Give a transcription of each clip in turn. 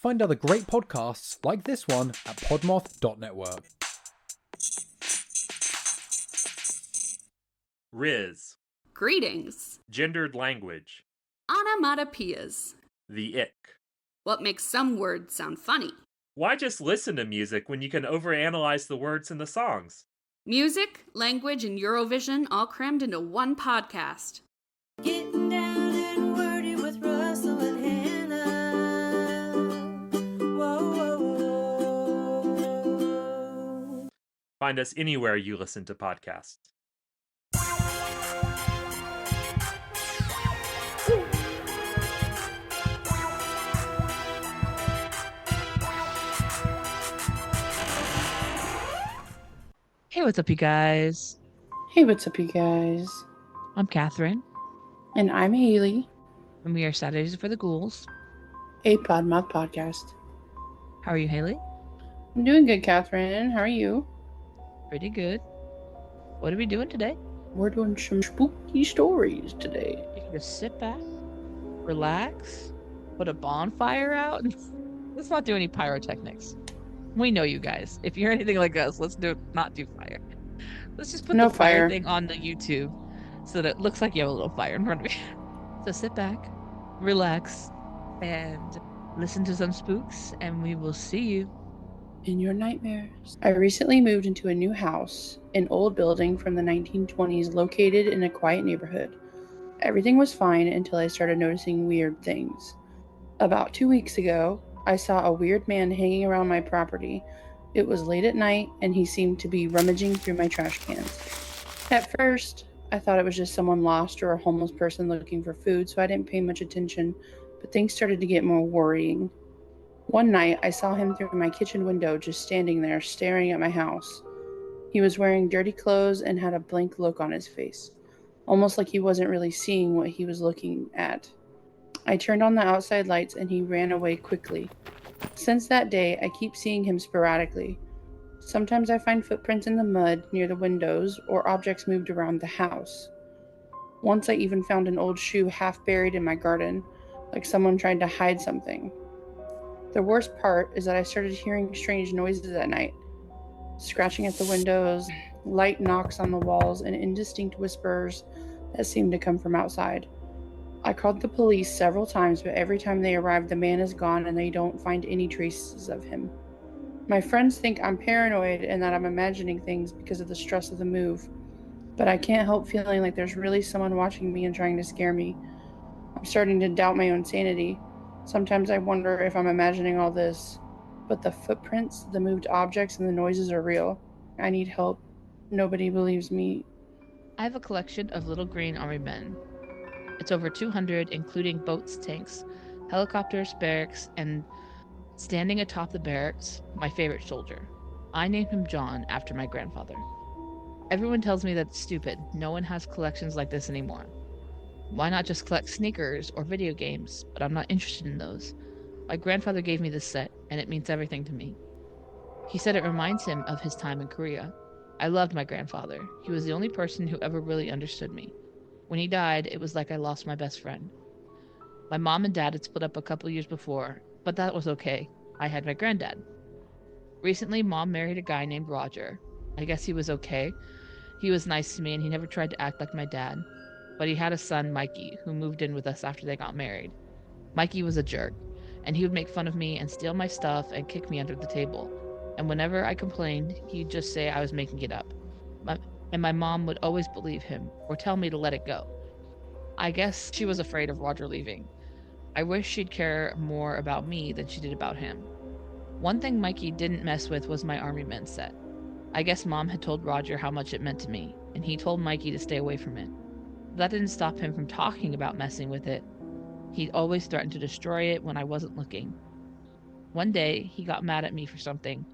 Find other great podcasts like this one at Podmoth.network. Riz. Greetings. Gendered language. Onomatopoeias. The ick. What makes some words sound funny? Why just listen to music when you can overanalyze the words in the songs? Music, language, and Eurovision all crammed into one podcast. Getting down and wordy with Russell and Hannah. Whoa, whoa, whoa. Find us anywhere you listen to podcasts. Hey, what's up, you guys? Hey, what's up, you guys? I'm Catherine, And I'm Haley, and we are Saturdays for the Ghouls. a Podmoth podcast. How are you, Haley? I'm doing good, Catherine. How are you? Pretty good. What are we doing today? We're doing some spooky stories today. You can just sit back, relax, put a bonfire out. Let's not do any pyrotechnics. We know you guys. If you're anything like us, let's not do fire. Let's just put No the fire fire. thing on the YouTube so that it looks like you have a little fire in front of you. So sit back, relax, and listen to some spooks, and we will see you. In your nightmares. I recently moved into a new house, an old building from the 1920s located in a quiet neighborhood. Everything was fine until I started noticing weird things. About 2 weeks ago, I saw a weird man hanging around my property. It was late at night, and he seemed to be rummaging through my trash cans. At first, I thought it was just someone lost or a homeless person looking for food, so I didn't pay much attention, but things started to get more worrying. One night, I saw him through my kitchen window just standing there, staring at my house. He was wearing dirty clothes and had a blank look on his face, almost like he wasn't really seeing what he was looking at. I turned on the outside lights and he ran away quickly. Since that day, I keep seeing him sporadically. Sometimes I find footprints in the mud near the windows or objects moved around the house. Once I even found an old shoe half buried in my garden, like someone tried to hide something. The worst part is that I started hearing strange noises at night. Scratching at the windows, light knocks on the walls, and indistinct whispers that seemed to come from outside. I called the police several times, but every time they arrive, the man is gone and they don't find any traces of him. My friends think I'm paranoid and that I'm imagining things because of the stress of the move, but I can't help feeling like there's really someone watching me and trying to scare me. I'm starting to doubt my own sanity. Sometimes I wonder if I'm imagining all this, but the footprints, the moved objects, and the noises are real. I need help. Nobody believes me. I have a collection of little green army men. It's over 200, including boats, tanks, helicopters, barracks, and standing atop the barracks, my favorite soldier. I named him John after my grandfather. Everyone tells me that it's stupid. No one has collections like this anymore. Why not just collect sneakers or video games? But I'm not interested in those. My grandfather gave me this set, and it means everything to me. He said it reminds him of his time in Korea. I loved my grandfather. He was the only person who ever really understood me. When he died, it was like I lost my best friend. My mom and dad had split up a couple years before, but that was okay. I had my granddad. Recently, mom married a guy named Roger. I guess he was okay. He was nice to me and he never tried to act like my dad. But he had a son, Mikey, who moved in with us after they got married. Mikey was a jerk, and he would make fun of me and steal my stuff and kick me under the table. And whenever I complained, he'd just say I was making it up. And my mom would always believe him or tell me to let it go. I guess she was afraid of Roger leaving. I wish she'd care more about me than she did about him. One thing Mikey didn't mess with was my Army Men set. I guess mom had told Roger how much it meant to me, and he told Mikey to stay away from it. That didn't stop him from talking about messing with it. He always threatened to destroy it when I wasn't looking. One day, he got mad at me for something.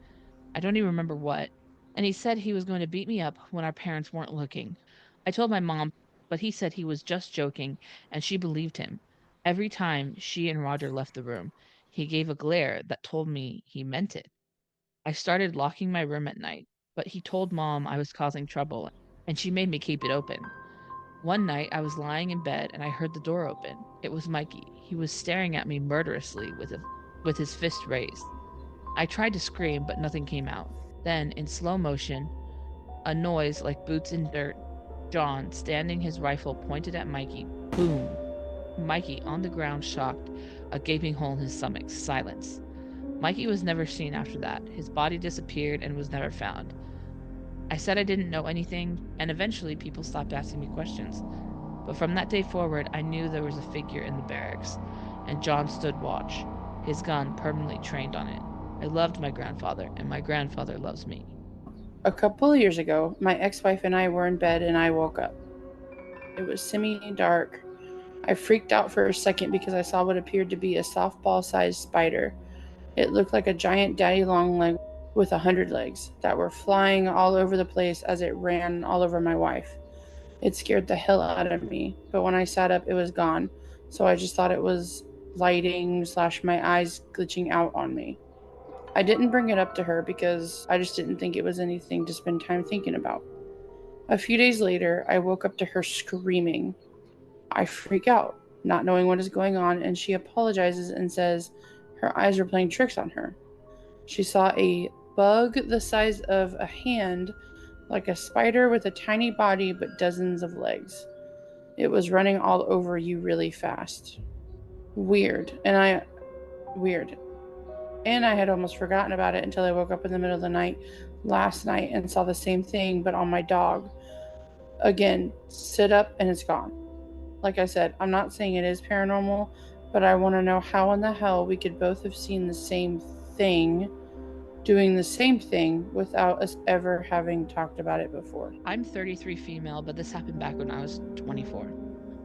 I don't even remember what. And he said he was going to beat me up when our parents weren't looking. I told my mom, but he said he was just joking, and she believed him. Every time she and Roger left the room, he gave a glare that told me he meant it. I started locking my room at night, but he told mom I was causing trouble, and she made me keep it open. One night, I was lying in bed, and I heard the door open. It was Mikey. He was staring at me murderously with with his fist raised. I tried to scream, but nothing came out. Then, in slow motion, a noise like boots in dirt. John, standing his rifle pointed at Mikey. Boom. Mikey, on the ground, shocked, a gaping hole in his stomach. Silence. Mikey was never seen after that. His body disappeared and was never found. I said I didn't know anything, and eventually people stopped asking me questions. But from that day forward, I knew there was a figure in the barracks, and John stood watch, his gun permanently trained on it. I loved my grandfather, and my grandfather loves me. A couple of years ago, my ex-wife and I were in bed and I woke up. It was semi-dark. I freaked out for a second because I saw what appeared to be a softball-sized spider. It looked like a giant daddy long leg with 100 legs that were flying all over the place as it ran all over my wife. It scared the hell out of me, but when I sat up, it was gone. So I just thought it was lighting / my eyes glitching out on me. I didn't bring it up to her because I just didn't think it was anything to spend time thinking about. A few days later, I woke up to her screaming. I freak out, not knowing what is going on, and she apologizes and says her eyes were playing tricks on her. She saw a bug the size of a hand, like a spider with a tiny body but dozens of legs. It was running all over you really fast. Weird. And I had almost forgotten about it until I woke up in the middle of the night last night and saw the same thing, but on my dog. Again, sit up and it's gone. Like I said, I'm not saying it is paranormal, but I want to know how in the hell we could both have seen the same thing, doing the same thing without us ever having talked about it before. I'm 33 female, but this happened back when I was 24.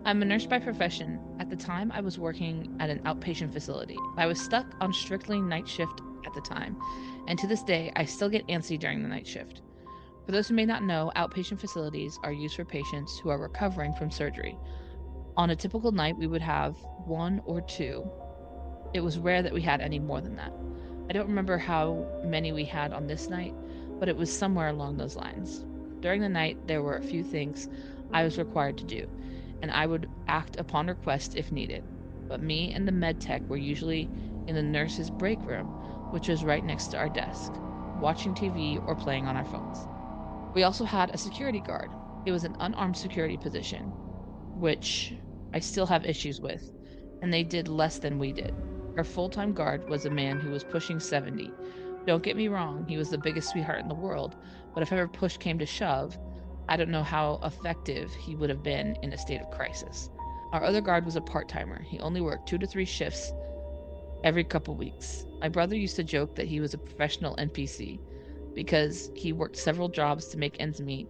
I'm a nurse by profession. At the time, I was working at an outpatient facility. I was stuck on strictly night shift at the time, and to this day, I still get antsy during the night shift. For those who may not know, outpatient facilities are used for patients who are recovering from surgery. On a typical night, we would have 1 or 2. It was rare that we had any more than that. I don't remember how many we had on this night, but it was somewhere along those lines. During the night, there were a few things I was required to do, and I would act upon request if needed. But me and the med tech were usually in the nurse's break room, which was right next to our desk, watching TV or playing on our phones. We also had a security guard. It was an unarmed security position, which I still have issues with, and they did less than we did. Our full-time guard was a man who was pushing 70. Don't get me wrong, he was the biggest sweetheart in the world, but if ever push came to shove, I don't know how effective he would have been in a state of crisis. Our other guard was a part-timer. He only worked 2 to 3 shifts every couple weeks. My brother used to joke that he was a professional NPC because he worked several jobs to make ends meet.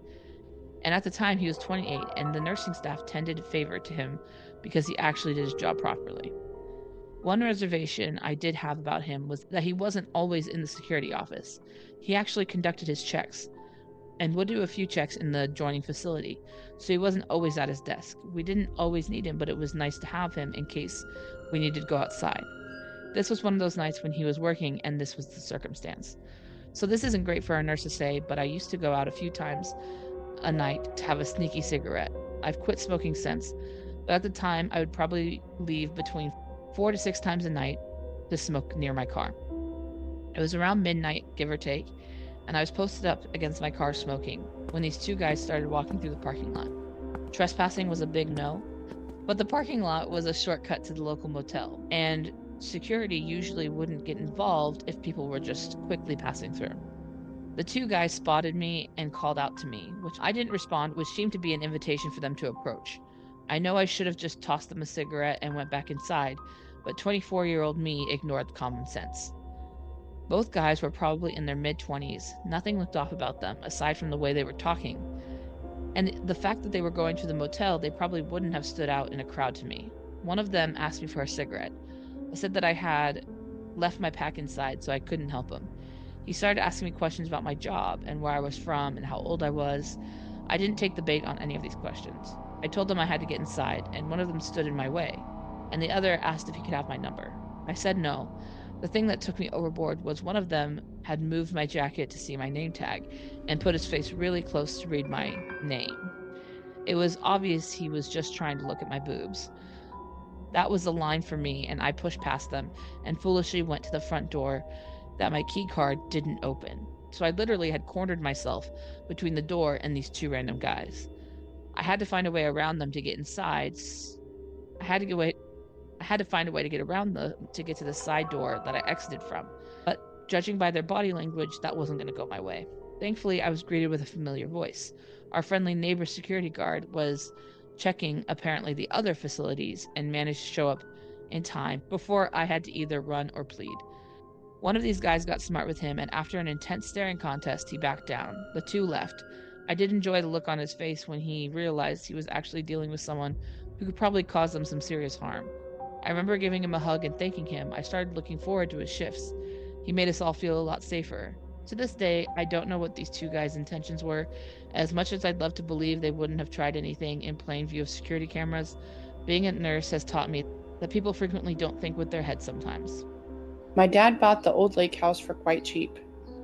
And at the time, he was 28, and the nursing staff tended favor to him because he actually did his job properly. One reservation I did have about him was that he wasn't always in the security office. He actually conducted his checks and would do a few checks in the adjoining facility, so he wasn't always at his desk. We didn't always need him, but it was nice to have him in case we needed to go outside. This was one of those nights when he was working, and this was the circumstance. So this isn't great for a nurse to say, but I used to go out a few times a night to have a sneaky cigarette. I've quit smoking since, but at the time I would probably leave between 4 to 6 times a night to smoke near my car. It was around midnight, give or take, and I was posted up against my car smoking when these 2 guys started walking through the parking lot. Trespassing was a big no, but the parking lot was a shortcut to the local motel, and security usually wouldn't get involved if people were just quickly passing through. The 2 guys spotted me and called out to me, which I didn't respond, which seemed to be an invitation for them to approach. I know I should have just tossed them a cigarette and went back inside, but 24-year-old me ignored common sense. Both guys were probably in their mid-20s. Nothing looked off about them, aside from the way they were talking. And the fact that they were going to the motel, they probably wouldn't have stood out in a crowd to me. One of them asked me for a cigarette. I said that I had left my pack inside, so I couldn't help him. He started asking me questions about my job and where I was from and how old I was. I didn't take the bait on any of these questions. I told them I had to get inside, and one of them stood in my way, and the other asked if he could have my number. I said no. The thing that took me overboard was one of them had moved my jacket to see my name tag and put his face really close to read my name. It was obvious he was just trying to look at my boobs. That was the line for me, and I pushed past them and foolishly went to the front door that my key card didn't open. So I literally had cornered myself between the door and these two random guys. I had to find a way around them to get inside. I had to find a way to get around to get to the side door that I exited from. But judging by their body language, that wasn't going to go my way. Thankfully, I was greeted with a familiar voice. Our friendly neighbor security guard was checking apparently the other facilities and managed to show up in time before I had to either run or plead. One of these guys got smart with him, and after an intense staring contest, he backed down. The two left. I did enjoy the look on his face when he realized he was actually dealing with someone who could probably cause them some serious harm. I remember giving him a hug and thanking him. I started looking forward to his shifts. He made us all feel a lot safer. To this day, I don't know what these two guys' intentions were. As much as I'd love to believe they wouldn't have tried anything in plain view of security cameras, being a nurse has taught me that people frequently don't think with their heads sometimes. My dad bought the old lake house for quite cheap.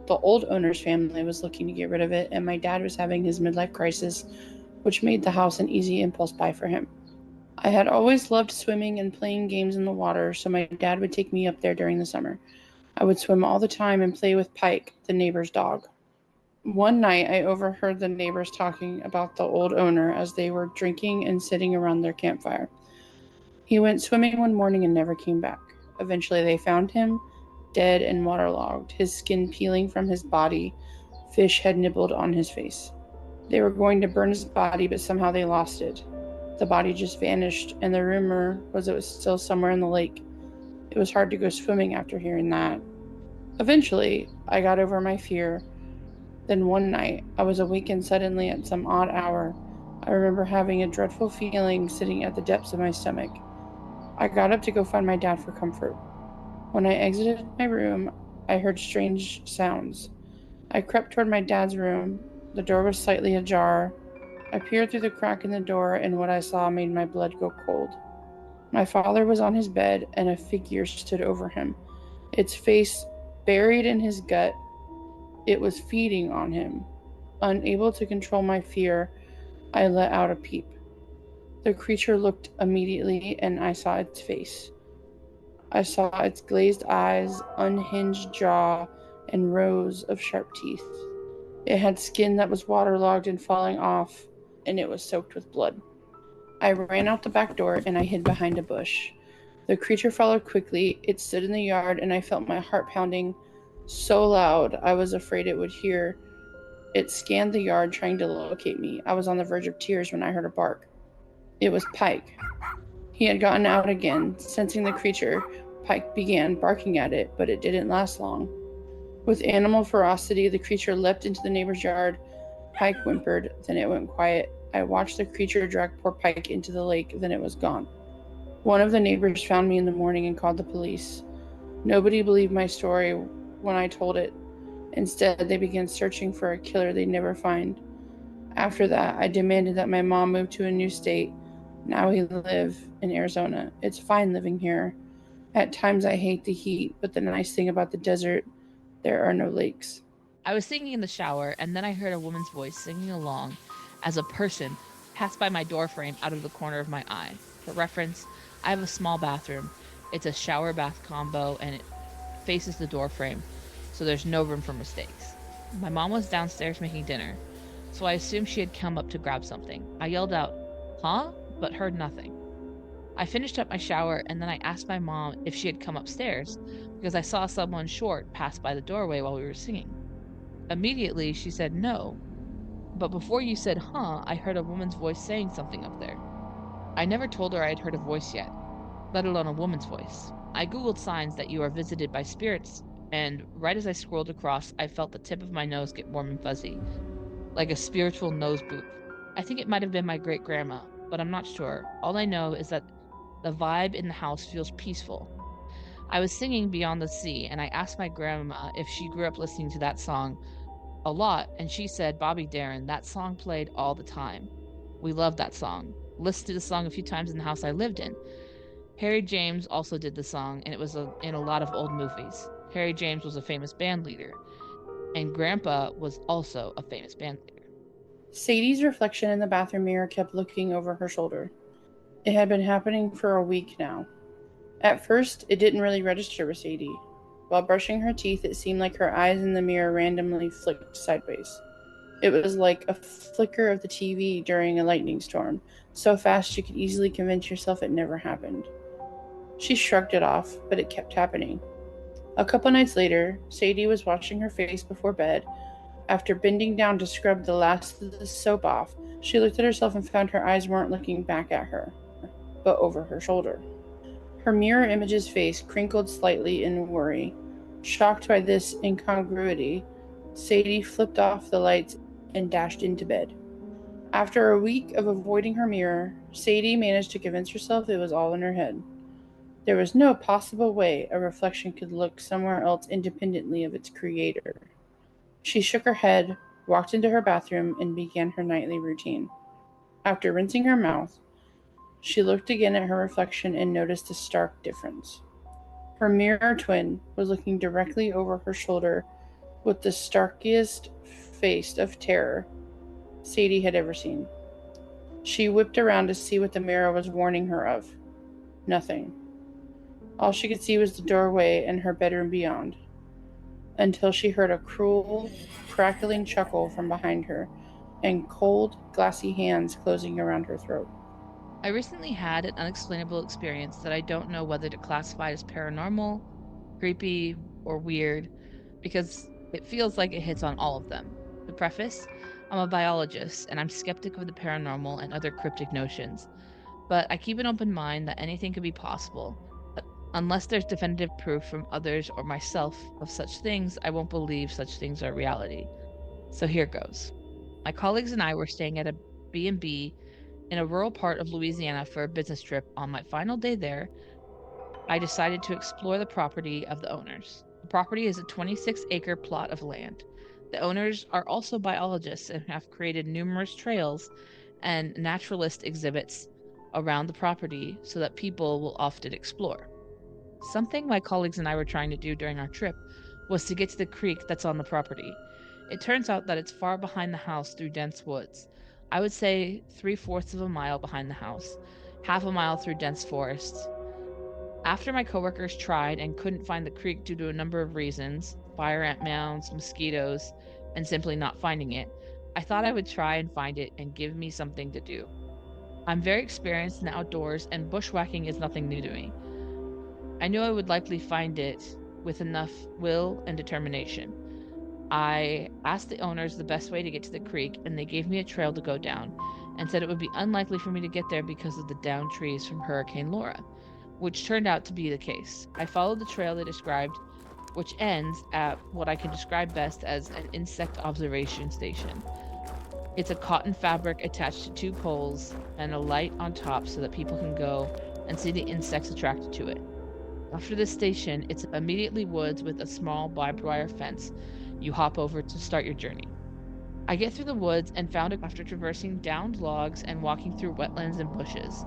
The old owner's family was looking to get rid of it, and my dad was having his midlife crisis, which made the house an easy impulse buy for him. I had always loved swimming and playing games in the water, so my dad would take me up there during the summer. I would swim all the time and play with Pike, the neighbor's dog. One night, I overheard the neighbors talking about the old owner as they were drinking and sitting around their campfire. He went swimming one morning and never came back. Eventually, they found him, dead and waterlogged, his skin peeling from his body. Fish had nibbled on his face. They were going to burn his body, but somehow they lost it. The body just vanished, and the rumor was it was still somewhere in the lake. It was hard to go swimming after hearing that. Eventually, I got over my fear. Then one night, I was awakened suddenly at some odd hour. I remember having a dreadful feeling sitting at the depths of my stomach. I got up to go find my dad for comfort. When I exited my room, I heard strange sounds. I crept toward my dad's room. The door was slightly ajar. I peered through the crack in the door, and what I saw made my blood go cold. My father was on his bed, and a figure stood over him, its face buried in his gut. It was feeding on him. Unable to control my fear, I let out a peep. The creature looked immediately, and I saw its face. I saw its glazed eyes, unhinged jaw, and rows of sharp teeth. It had skin that was waterlogged and falling off, and it was soaked with blood. I ran out the back door, and I hid behind a bush. The creature followed quickly. It stood in the yard, and I felt my heart pounding so loud I was afraid it would hear. It scanned the yard, trying to locate me. I was on the verge of tears when I heard a bark. It was Pike. He had gotten out again. Sensing the creature, Pike began barking at it, but it didn't last long. With animal ferocity, the creature leapt into the neighbor's yard. Pike whimpered, then it went quiet. I watched the creature drag poor Pike into the lake, then it was gone. One of the neighbors found me in the morning and called the police. Nobody believed my story when I told it. Instead, they began searching for a killer they'd never find. After that, I demanded that my mom move to a new state. Now we live in Arizona. It's fine living here. At times I hate the heat, but the nice thing about the desert, there are no lakes. I was singing in the shower, and then I heard a woman's voice singing along as a person passed by my doorframe out of the corner of my eye. For reference, I have a small bathroom. It's a shower bath combo, and it faces the doorframe, so there's no room for mistakes. My mom was downstairs making dinner, so I assumed she had come up to grab something. I yelled out, "Huh?" but heard nothing. I finished up my shower, and then I asked my mom if she had come upstairs because I saw someone short pass by the doorway while we were singing. Immediately, she said no, but before you said huh, I heard a woman's voice saying something up there. I never told her I had heard a voice yet, let alone a woman's voice. I googled signs that you are visited by spirits, and right as I scrolled across, I felt the tip of my nose get warm and fuzzy, like a spiritual nose boot. I think it might have been my great-grandma, but I'm not sure. All I know is that the vibe in the house feels peaceful. I was singing Beyond the Sea, and I asked my grandma if she grew up listening to that song a lot, and she said, "Bobby Darin, that song played all the time. We loved that song. Listened to the song a few times in the house I lived in." Harry James also did the song, and it was in a lot of old movies. Harry James was a famous band leader, and Grandpa was also a famous band leader. Sadie's reflection in the bathroom mirror kept looking over her shoulder. It had been happening for a week now. At first, it didn't really register with Sadie. While brushing her teeth, it seemed like her eyes in the mirror randomly flicked sideways. It was like a flicker of the TV during a lightning storm, so fast you could easily convince yourself it never happened. She shrugged it off, but it kept happening. A couple nights later, Sadie was washing her face before bed. After bending down to scrub the last of the soap off, she looked at herself and found her eyes weren't looking back at her, but over her shoulder. Her mirror image's face crinkled slightly in worry. Shocked by this incongruity, Sadie flipped off the lights and dashed into bed. After a week of avoiding her mirror, Sadie managed to convince herself it was all in her head. There was no possible way a reflection could look somewhere else independently of its creator. She shook her head, walked into her bathroom, and began her nightly routine. After rinsing her mouth, she looked again at her reflection and noticed a stark difference. Her mirror twin was looking directly over her shoulder with the starkest face of terror Sadie had ever seen. She whipped around to see what the mirror was warning her of. Nothing. All she could see was the doorway and her bedroom beyond, until she heard a cruel, crackling chuckle from behind her and cold, glassy hands closing around her throat. I recently had an unexplainable experience that I don't know whether to classify as paranormal, creepy, or weird, because it feels like it hits on all of them. To preface, I'm a biologist and I'm skeptic of the paranormal and other cryptic notions, but I keep an open mind that anything could be possible. But unless there's definitive proof from others or myself of such things, I won't believe such things are reality. So here goes. My colleagues and I were staying at a B&B in a rural part of Louisiana for a business trip. On my final day there, I decided to explore the property of the owners. The property is a 26-acre plot of land. The owners are also biologists and have created numerous trails and naturalist exhibits around the property so that people will often explore. Something my colleagues and I were trying to do during our trip was to get to the creek that's on the property. It turns out that it's far behind the house through dense woods. I would say 3/4 of a mile behind the house, half a mile through dense forests. After my coworkers tried and couldn't find the creek due to a number of reasons, fire ant mounds, mosquitoes, and simply not finding it, I thought I would try and find it and give me something to do. I'm very experienced in the outdoors and bushwhacking is nothing new to me. I knew I would likely find it with enough will and determination. I asked the owners the best way to get to the creek, and they gave me a trail to go down and said it would be unlikely for me to get there because of the downed trees from Hurricane Laura, which turned out to be the case. I followed the trail they described, which ends at what I can describe best as an insect observation station. It's a cotton fabric attached to 2 poles and a light on top so that people can go and see the insects attracted to it. After this station, it's immediately woods with a small barbed wire fence you hop over to start your journey. I get through the woods and found it after traversing downed logs and walking through wetlands and bushes.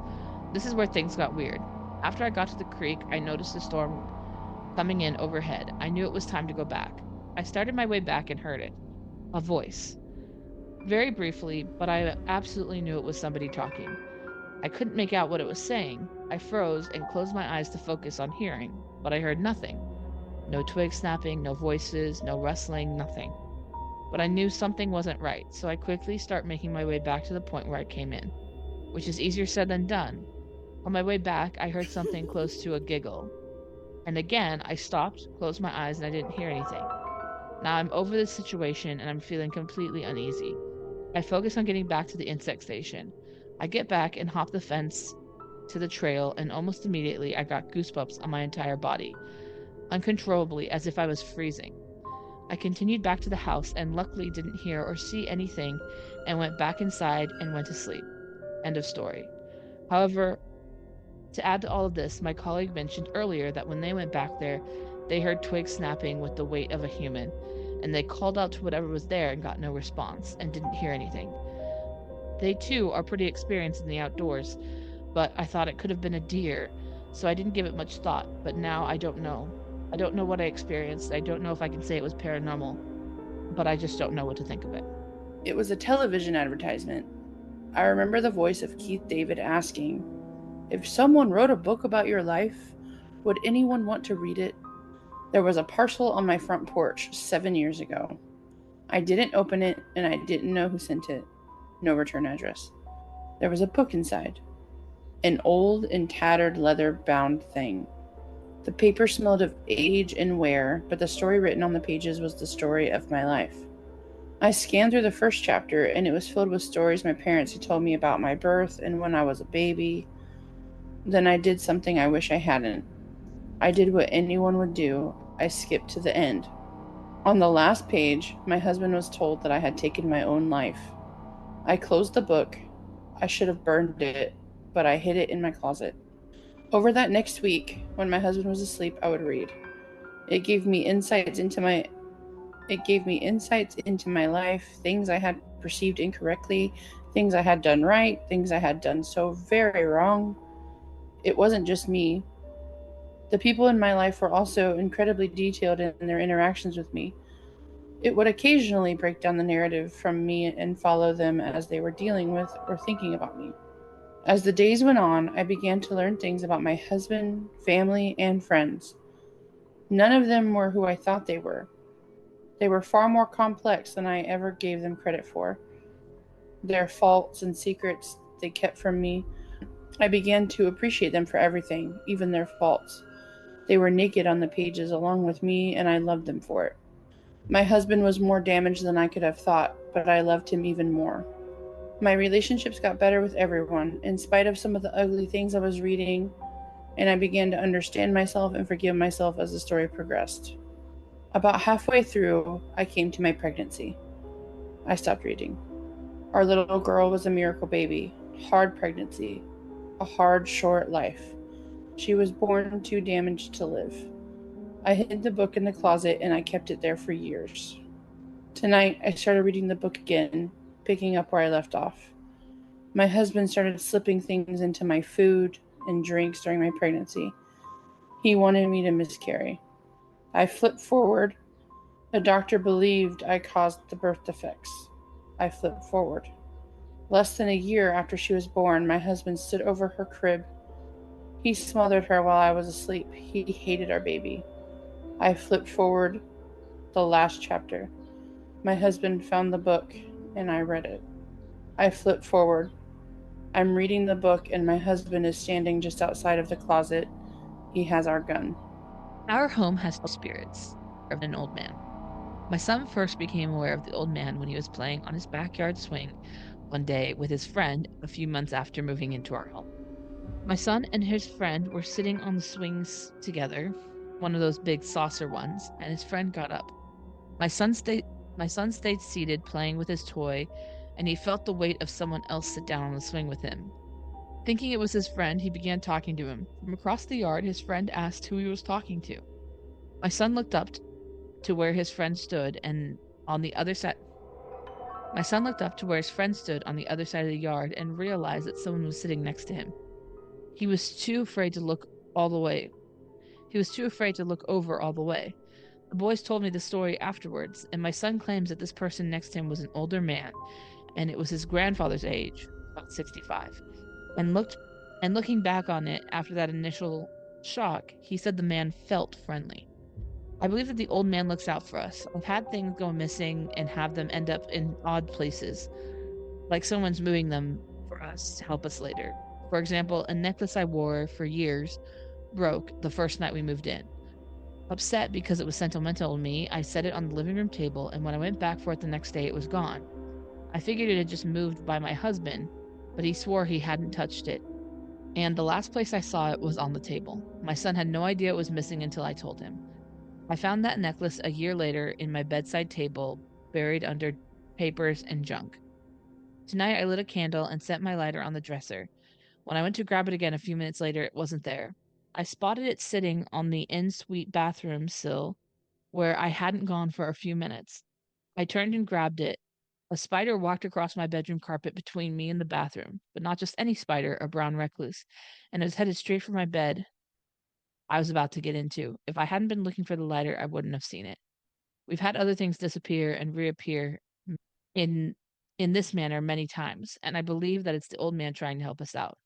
This is where things got weird. After I got to the creek, I noticed a storm coming in overhead. I knew it was time to go back. I started my way back and heard it. A voice. Very briefly, but I absolutely knew it was somebody talking. I couldn't make out what it was saying. I froze and closed my eyes to focus on hearing, but I heard nothing. No twig snapping, no voices, no rustling, nothing. But I knew something wasn't right, so I quickly start making my way back to the point where I came in, which is easier said than done. On my way back, I heard something close to a giggle. And again, I stopped, closed my eyes, and I didn't hear anything. Now I'm over this situation and I'm feeling completely uneasy. I focus on getting back to the insect station. I get back and hop the fence to the trail, and almost immediately I got goosebumps on my entire body, uncontrollably, as if I was freezing. I continued back to the house and luckily didn't hear or see anything and went back inside and went to sleep. End of story. However, to add to all of this, my colleague mentioned earlier that when they went back there, they heard twigs snapping with the weight of a human, and they called out to whatever was there and got no response and didn't hear anything. They too are pretty experienced in the outdoors, but I thought it could have been a deer, so I didn't give it much thought, but now I don't know. I don't know what I experienced. I don't know if I can say it was paranormal, but I just don't know what to think of it. It was a television advertisement. I remember the voice of Keith David asking, If someone wrote a book about your life, would anyone want to read it? There was a parcel on my front porch 7 years ago. I didn't open it, and I didn't know who sent it. No return address. There was a book inside. An old and tattered leather-bound thing. The paper smelled of age and wear, but the story written on the pages was the story of my life. I scanned through the first chapter, and it was filled with stories my parents had told me about my birth and when I was a baby. Then I did something I wish I hadn't. I did what anyone would do. I skipped to the end. On the last page, my husband was told that I had taken my own life. I closed the book. I should have burned it, but I hid it in my closet. Over that next week, when my husband was asleep, I would read. It gave me insights into my life, things I had perceived incorrectly, things I had done right, things I had done so very wrong. It wasn't just me. The people in my life were also incredibly detailed in their interactions with me. It would occasionally break down the narrative from me and follow them as they were dealing with or thinking about me. As the days went on, I began to learn things about my husband, family, and friends. None of them were who I thought they were. They were far more complex than I ever gave them credit for. Their faults and secrets they kept from me, I began to appreciate them for everything, even their faults. They were naked on the pages along with me, and I loved them for it. My husband was more damaged than I could have thought, but I loved him even more. My relationships got better with everyone, in spite of some of the ugly things I was reading, and I began to understand myself and forgive myself as the story progressed. About halfway through, I came to my pregnancy. I stopped reading. Our little girl was a miracle baby, hard pregnancy, a hard, short life. She was born too damaged to live. I hid the book in the closet and I kept it there for years. Tonight, I started reading the book again, picking up where I left off. My husband started slipping things into my food and drinks during my pregnancy. He wanted me to miscarry. I flipped forward. The doctor believed I caused the birth defects. I flipped forward. Less than a year after she was born, my husband stood over her crib. He smothered her while I was asleep. He hated our baby. I flipped forward the last chapter. My husband found the book, and I read it. I flipped forward. I'm reading the book, and my husband is standing just outside of the closet. He has our gun. Our home has two spirits of an old man. My son first became aware of the old man when he was playing on his backyard swing one day with his friend a few months after moving into our home. My son and his friend were sitting on the swings together, one of those big saucer ones, and his friend got up. My son stayed seated playing with his toy, and he felt the weight of someone else sit down on the swing with him. Thinking it was his friend, he began talking to him. From across the yard, his friend asked who he was talking to. My son looked up to where his friend stood and on the other side My son looked up to where his friend stood on the other side of the yard and realized that someone was sitting next to him. He was too afraid to look all the way. He was too afraid to look over all the way. The boys told me the story afterwards, and my son claims that this person next to him was an older man, and it was his grandfather's age, about 65. Looking back on it after that initial shock, he said the man felt friendly. I believe that the old man looks out for us. I've had things go missing and have them end up in odd places, like someone's moving them for us to help us later. For example, a necklace I wore for years broke the first night we moved in. Upset because it was sentimental to me, I set it on the living room table, and when I went back for it the next day, it was gone. I figured it had just moved by my husband, but he swore he hadn't touched it. And the last place I saw it was on the table. My son had no idea it was missing until I told him. I found that necklace a year later in my bedside table, buried under papers and junk. Tonight I lit a candle and set my lighter on the dresser. When I went to grab it again a few minutes later, it wasn't there. I spotted it sitting on the en-suite bathroom sill where I hadn't gone for a few minutes. I turned and grabbed it. A spider walked across my bedroom carpet between me and the bathroom, but not just any spider, a brown recluse, and it was headed straight for my bed I was about to get into. If I hadn't been looking for the lighter, I wouldn't have seen it. We've had other things disappear and reappear in in this manner many times, and I believe that it's the old man trying to help us out.